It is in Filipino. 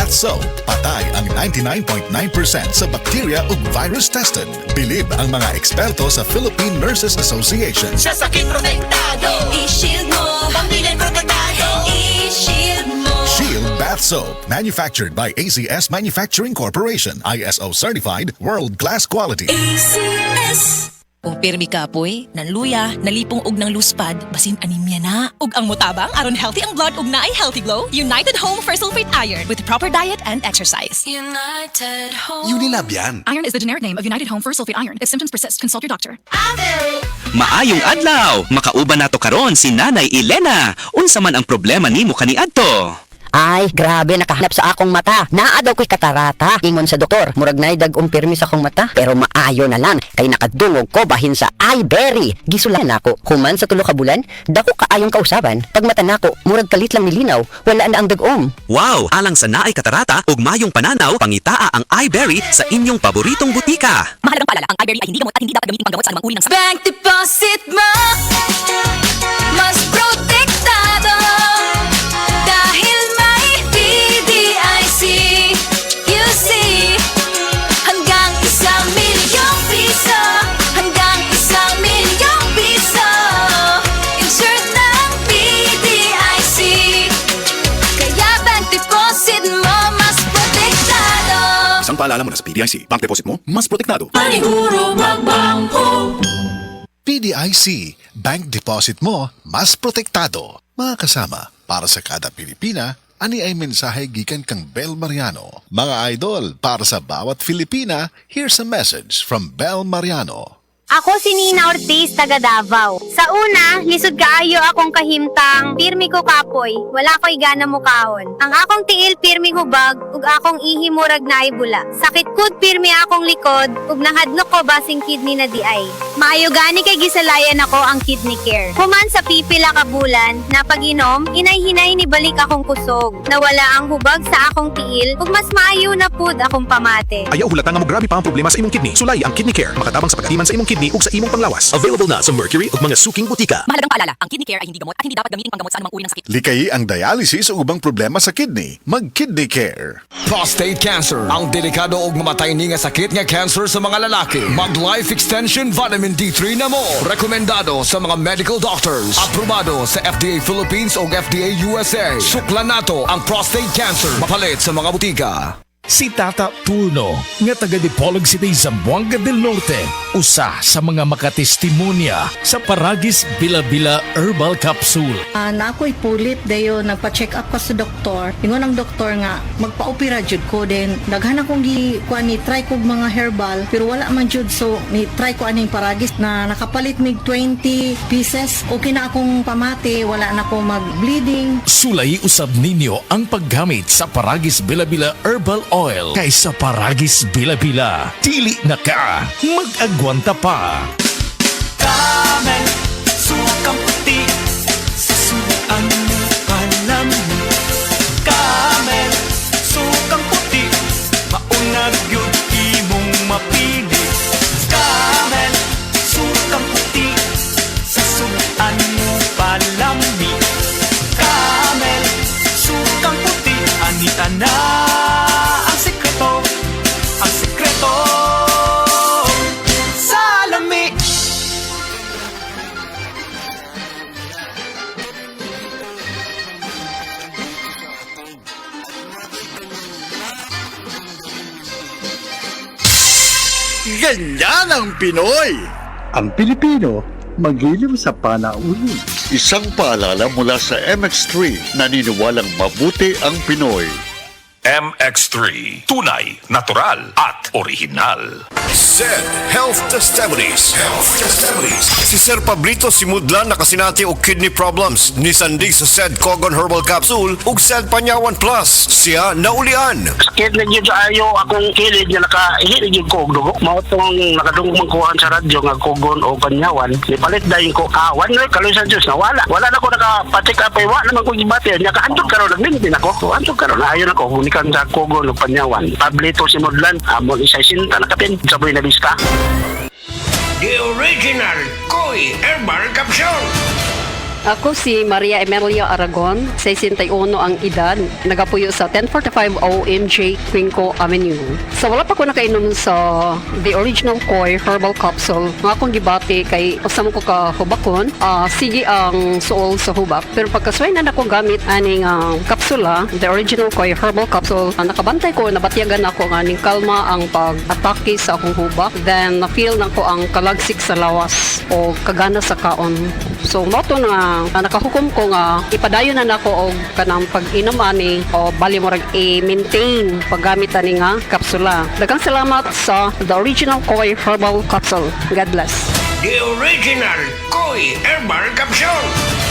Bath Soap. Patay ang 99.9% sa bacteria ug virus tested. Bilib ang mga eksperto sa Philippine Nurses Association. Sa sakit protektado, i-shield mo. Pamilya protektado, i-shield mo. Shield Bath Soap. Manufactured by ACS Manufacturing Corporation. ISO certified, world-class quality. ACS. Kung pirmi kapoy, nanluya, nalipong og ng luspad, basin anemia na. Ug ang mutabang aron healthy ang blood ug naay healthy glow, United Home for Sulfate Iron with proper diet and exercise. United Home. Unilab yan. Iron is the generic name of United Home for Sulfate Iron. If symptoms persist, consult your doctor. Maayong adlaw! Makauban nato karon si Nanay Elena. Unsa man ang problema nimo kaniadto? Ay, grabe, nakahanap sa akong mata. Naa daw ko'y katarata. Ingon sa doktor, murag na'y dag-ong pirmi sa akong mata. Pero maayo na lang, kay nakadungog ko bahin sa iBerry. Gisulan ako, human sa tulo ka bulan, dako kaayong kausaban. Pag mata nako, murag kalit lang nilinaw, wala na ang dag-ong. Wow! Alang sa naay katarata ug mayong pananaw, pangitaa ang iBerry sa inyong paboritong butika. Mahalagang paalala, ang iBerry ay hindi gamot at hindi dapat gamitin panggamot sa anumang uri ng sakit. Bank deposit mo, mas protektado. Dahil may PDIC, you see. Hanggang 1,000,000 piso, hanggang 1,000,000 piso. Insured ng PDIC. Kaya bank deposit mo, mas protektado. Isang paalala mo na sa PDIC. Bank deposit mo, mas protektado. Paniguro magbangko. PDIC, bank deposit mo, mas protektado. Mga kasama, para sa kada Pilipina, ani ay mensahe gikan kang Bel Mariano. Mga idol, para sa bawat Filipina, here's a message from Bel Mariano. Ako si Nina Ortiz, taga Davao. Sa una, lisod kaayo akong kahimtang, pirmi ko kapoy, wala ko'y gana mo kaon. Ang akong tiil pirmi hubag, ug akong ihimurag na ay bula. Sakit kud pirmi akong likod, ug nahadnok ko basing kidney na di ay. Maayo gani kay gisalayan ako ang kidney care. Human sa pipila ka bulan, na pag-inom, inay-hinay ni balik akong kusog. Nawala ang hubag sa akong tiil, ug mas maayo na pud akong pamate. Ayaw hulatan nga mo grabe pa ang problema sa imong kidney. Sulay ang Kidney Care. Makatabang sa pagkatiman sa imong kidney ug sa imong panglawas. Available na sa Mercury ug mga suking butika. Mahalagang paalala, ang kidney care ay hindi gamot at hindi dapat gamitin panggamot sa anumang uri ng sakit. Likay ang dialysis o ubang problema sa kidney. Mag-Kidney Care. Prostate cancer, ang delikado ug mamatay ni nga sakit nga cancer sa mga lalaki. Mag Life Extension Vitamin D3 na mo. Rekomendado sa mga medical doctors. Aprobado sa FDA Philippines ug FDA USA. Suklan nato ang prostate cancer. Mapalit sa mga butika. Si Tata Turno, nga taga Dipolog City, Zamboanga del Norte, usa sa mga makatestimonya sa Paragis Bila-Bila Herbal Capsule. Na ako'y pulit dayo, nagpa-check up ko sa doktor. Ingon ang doktor nga, magpa-opera jud ko din. Daghan akong try ko mga herbal, pero wala man jud, so ni-try ko aning Paragis na nakapalit mig 20 pieces. Okay na akong pamati, wala na akong mag-bleeding. Sulay usab ninyo ang paggamit sa Paragis Bila-Bila Herbal Oil kaysa Paragis Bila-Bila. Dili na ka, mag-agwanta pa. Camel, sukang puti, sasuan mo palamig. Camel, sukang puti, maunag yun imong mapili. Camel, sukang puti, sasuan mo palamig. Camel, sukang puti, anita na ang sekreto, ang sekreto sa lamig. Ganyan ang Pinoy! Ang Pilipino, magiliw sa panauhin. Isang paalala mula sa MX3, naniniwalang mabuti ang Pinoy. MX3. Tunay, natural, at original. SED Health Testimonies. Si Sir Pablito Simudlan nakasinati og kidney problems ni sandig sa SED Cogon Herbal Capsule ug SED Panyawan Plus. Siya naulian. Sakit na yun sa ayo akong kilid nga nakahilig yung kog dugo. Mao tong nakadungog magkuhan sa radyo nga Cogon o Panyawan. Ipalit dahil ko kawan na kaloy sa Diyos na wala. Wala na ko nakapatik apay wala naman ko gibati. Nakaantog karon nagmintin ako. Antog karon ayon ako hunikan sa Cogon o Panyawan. Pablito Simudlan amon isa sinta nakapin sa buhay na lista. The original Koi Herbal Capsule. Ako si Maria Emelia Aragon, 61 ang edad, nagapuyo sa 1045 OMJ Quinco Avenue. So wala pa ko nakainom sa the original Koi herbal capsule. Nga akong gibati kay usam ko ka hubakon, sige ang suol sa hubak. Pero pagkasway na ako gamit aning kapsula, the original Koi herbal capsule, nakabantay ko, nabatyagan ako nga ning kalma ang pag-atake sa akong hubak. Then na-feel na ko ang kalagsik sa lawas o kagana sa kaon. So moto na nakahukom ko nga ipadayon na nako og kanang pag-inom ani o bali mo rag i-maintain paggamit ani nga kapsula. Daghang salamat sa the original Koi herbal capsule. God bless. The original Koi herbal capsule.